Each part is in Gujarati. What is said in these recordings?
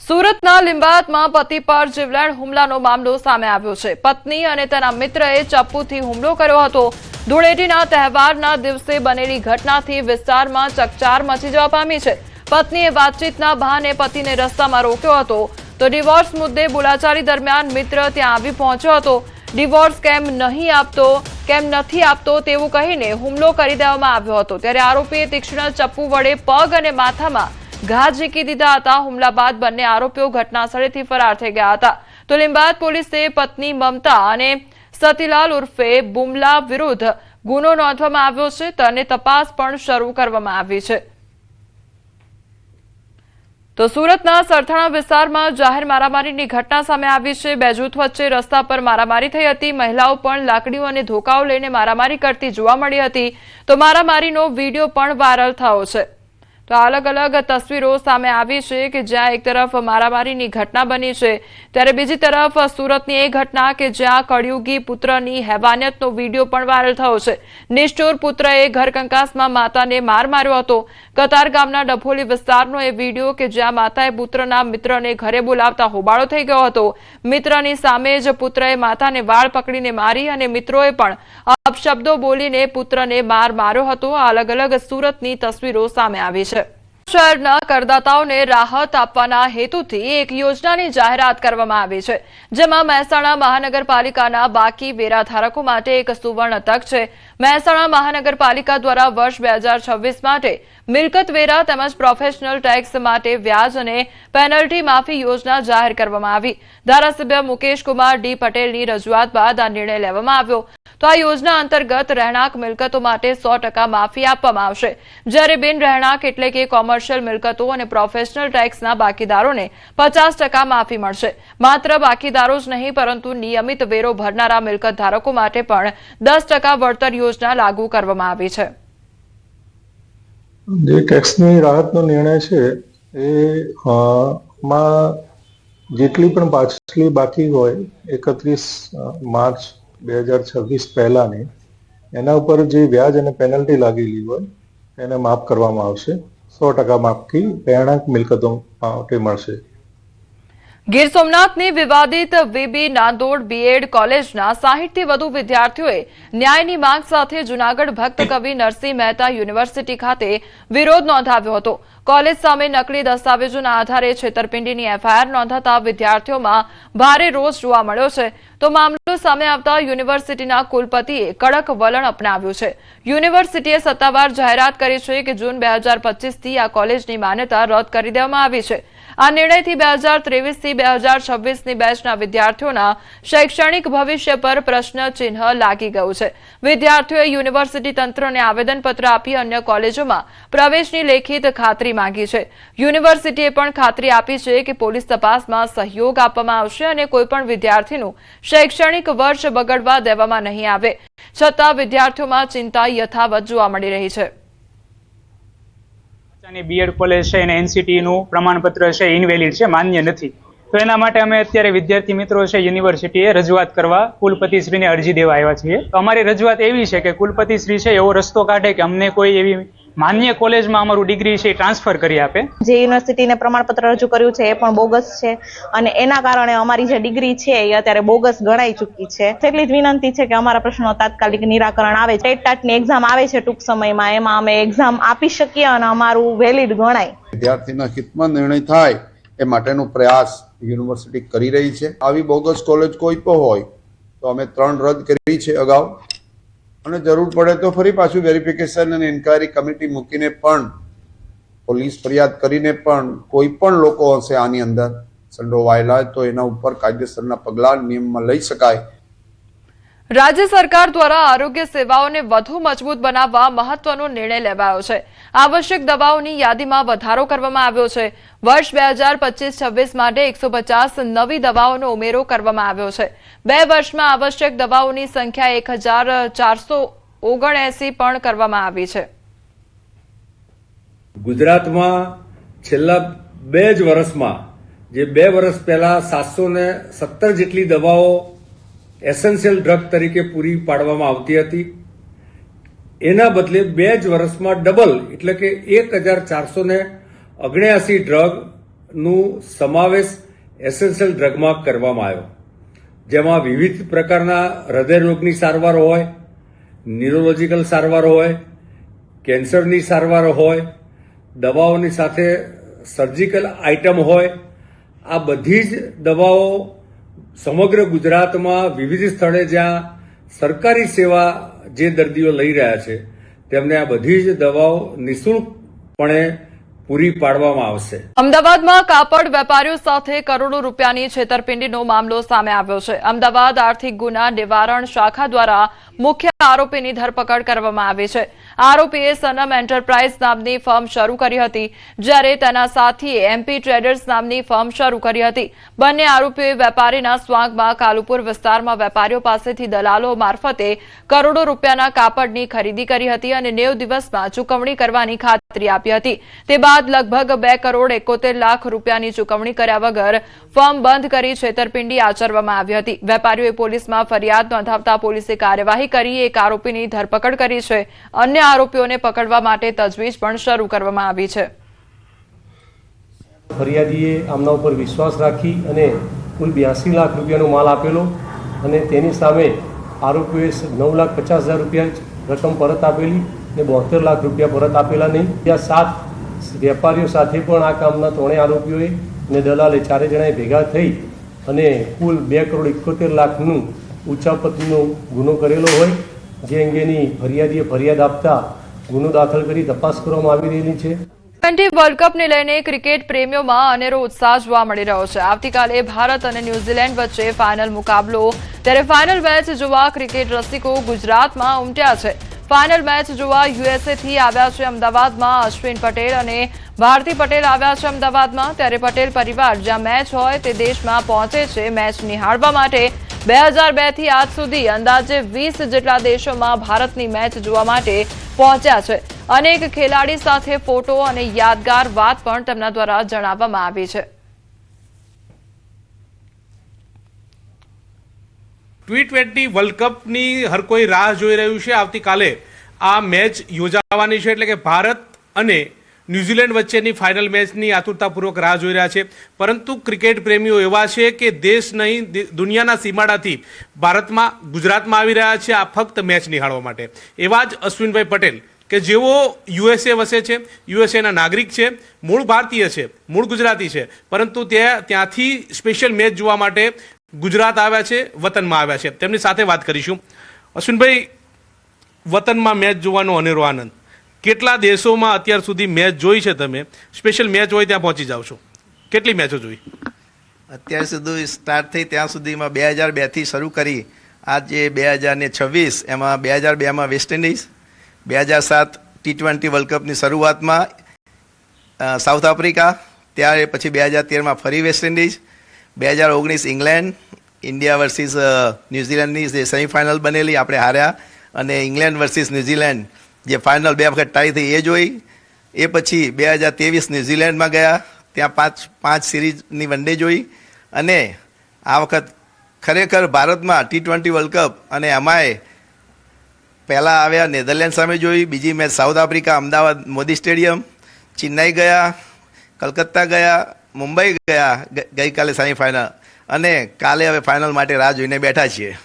સુરતના લિંબાયતમાં પતિ પર જીવલેણ હુમલાનો મામલો સામે આવ્યો છે। પત્ની અને તેના મિત્રએ ચપ્પુથી હુમલો કર્યો હતો। ધૂળેટીના તહેવારના દિવસે બનેલી ઘટનાથી વિસ્તારમાં ચકચાર મચી જવા પામી છે। પત્નીએ વાતચીતના બહાને પતિને રસ્તામાં રોક્યો હતો તો ડિવોર્સ મુદ્દે બોલાચાલી દરમિયાન મિત્ર ત્યાં આવી પહોંચ્યો હતો। ડિવોર્સ કેમ નથી આપતો તેવું કહીને હુમલો કરી દેવામાં આવ્યો હતો। ત્યારે આરોપીએ તીક્ષ્ણ ચપ્પુ વડે પગ અને માથામાં ઘા ઝીકી દીધા હતા। હુમલા બાદ બંને આરોપીઓ ઘટનાસ્થળેથી ફરાર થઈ ગયા હતા। તો લિંબાયત પોલીસે પત્ની મમતા અને સતીલાલ ઉર્ફે બુમલા વિરુદ્ધ ગુનો નોંધવામાં આવ્યો છે અને તપાસ પણ શરૂ કરવામાં આવી છે। તો સુરતના સરથાણા વિસ્તારમાં જાહેર મારામારીની ઘટના સામે આવી છે। બે જૂથ વચ્ચે રસ્તા પર મારામારી થઈ હતી। મહિલાઓ પણ લાકડીઓ અને ધોકાઓ લઈને મારામારી કરતી જોવા મળી હતી। તો મારામારીનો વિડીયો પણ વાયરલ થયો છે। તો અલગ અલગ તસવીરો સામે આવી છે કે જ્યાં એક તરફ મારામારીની ઘટના બની છે ત્યારે બીજી તરફ સુરતની એ ઘટના કે જ્યાં કળયુગી પુત્રની હેવાનિયતનો વિડીયો પણ વાયરલ થયો છે। નિષ્ઠુર પુત્રએ ઘર કંકાસમાં માતાને માર માર્યો હતો। કતાર ગામના ડભોલી વિસ્તારનો એ વિડીયો કે જ્યાં માતાએ પુત્રના મિત્રને ઘરે બોલાવતા હોબાળો થઈ ગયો હતો। મિત્રની સામે જ પુત્રએ માતાને વાળ પકડીને મારી અને મિત્રોએ પણ અપશબ્દો બોલીને પુત્રને માર માર્યો હતો। આ અલગ અલગ સુરતની તસવીરો સામે આવી છે। શહેરના કરદાતાઓને રાહત આપવાના હેતુથી એક યોજનાની જાહેરાત કરવામાં આવી છે જેમાં મહેસાણા મહાનગરપાલિકાના બાકી વેરા ધારકો માટે એક સુવર્ણ તક છે। મહેસાણા મહાનગરપાલિકા દ્વારા વર્ષ 2026 માટે મિલકત વેરા તેમજ પ્રોફેશનલ ટેક્સ માટે વ્યાજ અને પેનલ્ટી માફી યોજના જાહેર કરવામાં આવી। ધારાસભ્ય મુકેશ કુમાર ડી પટેલની રજૂઆત બાદ આ નિર્ણય લેવામાં આવ્યો। તો આ યોજના અંતર્ગત રહેણાંક મિલકતો માટે 100% માફી આપવામાં આવશે જ્યારે બિન રહેણાંક એટલે કે કોમર્શિયલ મિલકતો અને પ્રોફેશનલ ટેક્સના બાકીદારોને 50% માફી મળશે। માત્ર બાકીદારો જ નહીં પરંતુ નિયમિત વેરો ભરનારા મિલકત ધારકો માટે પણ 10% વળતર યોજના લાગુ કરવામાં આવી છે। જે ટેક્સની રાહતનો નિર્ણય છે એ માં જેટલી પણ પાછલી બાકી હોય 31 માર્ચ 2026 પહેલાની એના ઉપર જે વ્યાજ અને પેનલ્ટી લાગેલી હોય એને માફ કરવામાં આવશે। 100% માફી રહેણાંક મિલકતો માટે મળશે। ગીર સોમનાથની વિવાદિત વીબી નાંદોડ બીએડ કોલેજના 60થી વધુ વિદ્યાર્થીઓએ ન્યાયની માંગ સાથે જૂનાગઢ ભક્ત કવિ નરસિંહ મહેતા યુનિવર્સિટી ખાતે વિરોધ નોંધાવ્યો હતો। કોલેજ સામે નકલી દસ્તાવેજોના આધારે છેતરપિંડીની એફઆઈઆર નોંધાતા વિદ્યાર્થીઓમાં ભારે રોષ જોવા મળ્યો છે। તો મામલો સામે આવતા યુનિવર્સિટીના કુલપતિએ કડક વલણ અપનાવ્યું છે। યુનિવર્સિટીએ સત્તાવાર જાહેરાત કરી છે કે જૂન 2025થી આ કોલેજની માન્યતા રદ કરી દેવામાં આવી છે। આ નિર્ણયથી 2023થી 2026ની બેચના વિદ્યાર્થીઓના શૈક્ષણિક ભવિષ્ય પર પ્રશ્નચિહ્ન લાગી ગયું છે। વિદ્યાર્થીઓએ યુનિવર્સિટી તંત્રને આવેદનપત્ર આપી અન્ય કોલેજોમાં પ્રવેશની લેખિત ખાતરી માંગી છે। યુનિવર્સિટીએ પણ ખાતરી આપી છે કે પોલીસ તપાસમાં સહયોગ આપવામાં આવશે અને કોઈપણ વિદ્યાર્થીનું શૈક્ષણિક વર્ષ બગડવા દેવામાં નહીં આવે। છતાં વિદ્યાર્થીઓમાં ચિંતા યથાવત જોવા મળી રહી છે। બીએડ કોલેજ છે અને એનસીટી નું પ્રમાણપત્ર છે ઇનવેલિડ છે, માન્ય નથી। તો એના માટે અમે અત્યારે વિદ્યાર્થી મિત્રો છે યુનિવર્સિટીએ રજૂઆત કરવા કુલપતિશ્રીને અરજી દેવા આવ્યા છીએ। તો અમારી રજૂઆત એવી છે કે કુલપતિશ્રી છે એવો રસ્તો કાઢે કે અમને કોઈ એવી માન્ય કોલેજમાં અમારું ડિગ્રી છે ટ્રાન્સફર કરી આપે। જે યુનિવર્સિટીને પ્રમાણપત્ર રજૂ કર્યું છે એ પણ બોગસ છે અને એના કારણે અમારી જે ડિગ્રી છે એ અત્યારે બોગસ ગણાઈ ચૂકી છે। એટલી જ વિનંતી છે કે અમારા પ્રશ્નો તાત્કાલિક નિરાકરણ આવે। ટેટની એક્ઝામ આવે છે ટૂંક સમયમાં, એમાં અમે એક્ઝામ આપી શકીએ અને અમારું વેલિડ ગણાય। વિદ્યાર્થીના હિતમાં નિર્ણય થાય એ માટેનો પ્રયાસ યુનિવર્સિટી કરી રહી છે। આવી બોગસ કોલેજ કોઈ પણ હોય તો અમે 3 રદ કરી છે અગાઉ અને જરૂર પડે તો ફરી પાછું વેરિફિકેશન અને ઇન્ક્વાયરી કમિટી મૂકીને પણ પોલીસ ફરિયાદ કરીને પણ કોઈ પણ લોકો હશે આની અંદર સંડોવાયેલા તો એના ઉપર કાયદેસરના પગલાં નિયમમાં લઈ શકાય। રાજ્ય સરકાર દ્વારા આરોગ્ય સેવાઓને વધુ મજબૂત બનાવવા મહત્વનો નિર્ણય લેવાયો છે। આવશ્યક દવાઓની યાદીમાં વધારો કરવામાં આવ્યો છે। વર્ષ 2025-26 માટે 150 નવી દવાઓનો ઉમેરો કરવામાં આવ્યો છે। 2 વર્ષમાં આવશ્યક દવાઓની સંખ્યા 1479 પણ કરવામાં આવી છે। ગુજરાતમાં છેલ્લા 2 જ વર્ષમાં જે 2 વર્ષ પહેલા 717 જેટલી દવાઓ એસેન્શિયલ ડ્રગ તરીકે પૂરી પાડવામાં આવતી હતી એના બદલે 2 જ વર્ષમાં ડબલ એટલે કે 1479 ડ્રગ નું સમાવેશ એસેન્શિયલ ડ્રગમાં કરવામાં આવ્યો, જેમાં વિવિધ પ્રકારના હૃદય રોગની સારવાર હોય, ન્યુરોલોજીકલ સારવાર હોય, કેન્સરની સારવાર હોય, દવાઓની સાથે સર્જિકલ આઇટમ હોય. આ બધી જ દવાઓ સમગ્ર ગુજરાતમાં વિવિધ સ્થળે જ્યાં સરકારી સેવા જે દર્દીઓ લઈ રહ્યા છે તેમને આ બધી જ દવાઓ નિઃશુલ્કપણે પૂરી પાડવામાં આવશે. અમદાવાદમાં કાપડ વેપારીઓ સાથે કરોડો રૂપિયાની છેતરપિંડીનો મામલો સામે આવ્યો છે. અમદાવાદ આર્થિક ગુના નિવારણ શાખા દ્વારા મુખ્ય આરોપીની ધરપકડ કરવામાં આવી છે. આરોપીએ સનમ એન્ટરપ્રાઇઝ નામની ફર્મ શરૂ કરી હતી, જ્યારે તેના સાથીએ એમપી ટ્રેડર્સ નામની ફર્મ શરૂ કરી હતી. બંને આરોપીઓએ વેપારીના સ્વાંગમાં કાલુપુર વિસ્તારમાં વેપારીઓ પાસેથી દલાલો મારફતે કરોડો રૂપિયાના કાપડની ખરીદી કરી હતી અને 90 દિવસમાં ચૂકવણી કરવાની ખાતરી આપી હતી. તે બાદ લગભગ 2 કરોડ 71 લાખ રૂપિયાની ચૂકવણી કર્યા વગર ફર્મ બંધ કરી છેતરપિંડી આચરવામાં આવી હતી. વેપારીઓએ પોલીસમાં ફરિયાદ નોંધાવતા પોલીસે કાર્યવાહી કરી એક આરોપીની ધરપકડ કરી છે. અન્ય આરોપીઓને પકડવા માટે તજવીજ પણ શરૂ કરવામાં આવી છે. ફરિયાદીએ આમના ઉપર વિશ્વાસ રાખી અને કુલ 82 લાખ રૂપિયાનો માલ આપેલો અને તેની સામે આરોપીઓએ 9,50,000 રૂપિયા રકમ પરત આપેલી અને 72 લાખ રૂપિયા પરત આપેલા નહીં. ત્યાં 7 વેપારીઓ સાથે પણ આ કામના 3 આરોપીઓએ અને દલાલે 4 જણાએ ભેગા થઈ અને કુલ 2 કરોડ 71 લાખનું ઉચાપતનો ગુનો કરેલો હોય, જે અંગેની ફરિયાદીએ ફરિયાદ આપતા ગુનો દાખલ કરી તપાસ કરવામાં આવી રહેલી છે. ટી વર્લ્ડ કપને લઈને ક્રિકેટ પ્રેમીઓમાં અનેરો ઉત્સાહ જોવા મળી રહ્યો છે. આવતીકાલે ભારત અને ન્યૂઝીલેન્ડ વચ્ચે ફાઇનલ મુકાબલો, ત્યારે ફાઇનલ મેચ જોવા ક્રિકેટ રસિકો ગુજરાતમાં ઉમટ્યા છે. ફાઇનલ મેચ જોવા યુએસએથી આવ્યા છે અમદાવાદમાં અશ્વિન પટેલ અને ભારતી પટેલ આવ્યા છે અમદાવાદમાં. ત્યારે પટેલ પરિવાર જ્યાં મેચ હોય તે દેશમાં પહોંચે છે. મેચ નિહાળવા માટે 2002 થી આજ સુધી અંદાજે 20 જેટલા દેશોમાં ભારતની મેચ જોવા માટે પહોંચ્યા છે. અનેક ખેલાડી સાથે ફોટો અને યાદગાર વાત પણ તેમના દ્વારા જણાવવામાં આવી છે. T20 વર્લ્ડ કપની હર કોઈ રાહ જોઈ રહ્યું છે. આવતીકાલે આ મેચ યોજાવાની છે, એટલે કે ભારત અને ન્યૂઝીલેન્ડ વચ્ચેની ફાઇનલ મેચની આતુરતાપૂર્વક રાહ જોઈ રહ્યા છે. પરંતુ ક્રિકેટ પ્રેમીઓ એવા છે કે દેશ નહીં દુનિયાના સીમાડાથી ભારતમાં ગુજરાતમાં આવી રહ્યા છે આ ફક્ત મેચ નિહાળવા માટે. એવા જ અશ્વિનભાઈ પટેલ કે જેઓ યુએસએ વસે છે, યુએસએના નાગરિક છે, મૂળ ભારતીય છે, મૂળ ગુજરાતી છે, પરંતુ ત્યાંથી સ્પેશિયલ મેચ જોવા માટે ગુજરાત આવ્યા છે, વતનમાં આવ્યા છે. તેમની સાથે વાત કરીશું. અશ્વિનભાઈ, વતનમાં મેચ જોવાનો અનેરો આનંદ, કેટલા દેશોમાં અત્યાર સુધી મેચ જોઈ છે તમે? સ્પેશિયલ મેચ હોય ત્યાં પહોંચી જાવ છો, કેટલી મેચો જોઈ? અત્યાર સુધી સ્ટાર્ટ થઈ ત્યાં સુધીમાં 2002થી શરૂ કરી આજ જે 2026 એમાં 2002માં વેસ્ટ ઇન્ડિઝ, 2007 T20 વર્લ્ડ કપની શરૂઆતમાં સાઉથ આફ્રિકા, ત્યારે પછી 2013માં ફરી West Indies, 2019 England, India versus ન્યૂઝીલેન્ડની જે સેમિફાઇનલ બનેલી આપણે હાર્યા, અને ઇંગ્લેન્ડ વર્સિસ ન્યૂઝીલેન્ડ જે ફાઇનલ 2 વખત ટાઈ થઈ એ જોઈ. એ પછી 2023 ન્યૂઝીલેન્ડમાં ગયા, ત્યાં 5 સિરીઝની વન ડે જોઈ. અને આ વખત ખરેખર ભારતમાં T20 વર્લ્ડ કપ અને એમાંય પહેલાં આવ્યા નેધરલેન્ડ સામે જોઈ, બીજી match south Africa, Ahmedabad Modi stadium, Chennai ગયા, કલકત્તા ગયા, મુંબઈ ગયા ગઈકાલે સેમિફાઇનલ, અને કાલે હવે ફાઇનલ માટે રાહ જોઈને બેઠા છીએ.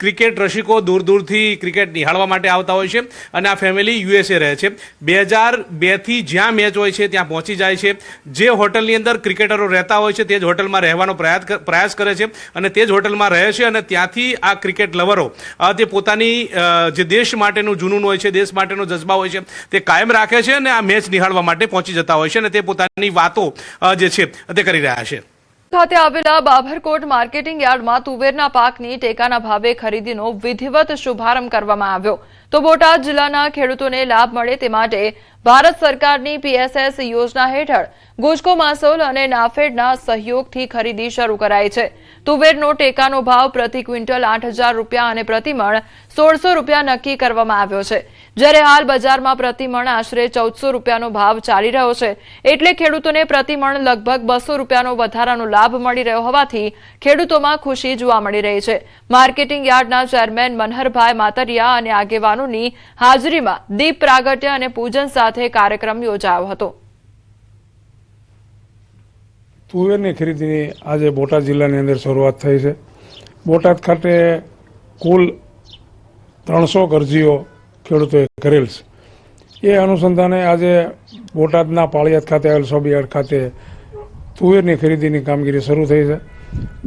ક્રિકેટ રસિકો દૂર દૂરથી ક્રિકેટ નિહાળવા માટે આવતા હોય છે અને આ ફેમિલી યુએસએ રહે છે. 2002થી જ્યાં મેચ હોય છે ત્યાં પહોંચી જાય છે. જે હોટલની અંદર ક્રિકેટરો રહેતા હોય છે તે જ હોટલમાં રહેવાનો પ્રયાસ કરે છે અને તે જ હોટલમાં રહે છે. અને ત્યાંથી આ ક્રિકેટ લવરો તે પોતાની જે દેશ માટેનું જુનૂન હોય છે, દેશ માટેનો જજ્બા હોય છે તે કાયમ રાખે છે અને આ મેચ નિહાળવા માટે પહોંચી જતા હોય છે અને તે પોતાની વાતો જે છે તે કરી રહ્યા છે. ખાતે આવેલા બાભરકોટ માર્કેટિંગ યાર્ડમાં તુવેરના પાકની ટેકાના ભાવે ખરીદીનો વિધિવત શુભારંભ કરવામાં આવ્યો. તો બોટાદ જિલ્લાના ખેડૂતોને લાભ મળે તે માટે ભારત સરકારની PSS યોજના હેઠળ ગુજકો માસોલ અને નાફેડના સહયોગથી ખરીદી શરૂ કરાઈ છે. તુવેરનો ટેકાનો ભાવ પ્રતિ ક્વિન્ટલ 8,000 રૂપિયા અને પ્રતિમણ 1,600 રૂપિયા નક્કી કરવામાં આવ્યો છે. જ્યારે હાલ બજારમાં પ્રતિમણ આશરે 1,400 રૂપિયાનો ભાવ ચાલી રહ્યો છે. એટલે ખેડૂતોને પ્રતિમણ લગભગ 200 રૂપિયાનો વધારાનો લાભ મળી રહ્યો હોવાથી ખેડૂતોમાં ખુશી જોવા મળી રહી છે. માર્કેટિંગ યાર્ડના ચેરમેન મનહરભાઈ માતરિયા અને આગેવાનોની હાજરીમાં દીપ પ્રાગટ્ય અને પૂજન સાથે કાર્યક્રમ યોજાયો હતો. તુવેરની ખરીદીની આજે બોટાદ જિલ્લાની અંદર શરૂઆત થઈ છે. બોટાદ ખાતે કુલ 300 અરજીઓ ખેડૂતોએ કરેલ છે. એ અનુસંધાને આજે બોટાદના પાળિયાદ ખાતે આવેલ સોબિયાર્ડ ખાતે તુવેરની ખરીદીની કામગીરી શરૂ થઈ છે,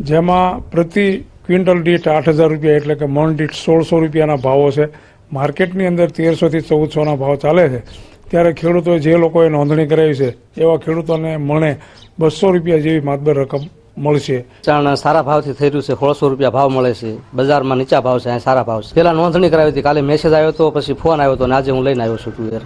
જેમાં પ્રતિ ક્વિન્ટલ દીઠ 8,000 રૂપિયા એટલે કે મણ દીઠ 1,600 રૂપિયાના ભાવો છે. માર્કેટની અંદર 1,300 થી 1,400ના ભાવ ચાલે છે. ત્યારે ખેડૂતોએ જે લોકોએ નોંધણી કરાવી છે એવા ખેડૂતોને મણે 200 રૂપિયા જેવી માતબર રકમ મળશે. વેચાણ સારા ભાવથી થઈ રહ્યું છે. 1,600 રૂપિયા ભાવ મળે છે. બજારમાં નીચા ભાવ છે, અહીં સારા ભાવ છે. પેલા નોંધણી કરાવી હતી, કાલે મેસેજ આવ્યો હતો, પછી ફોન આવ્યો હતો અને આજે હું લઈને આવ્યો છું તુવેર.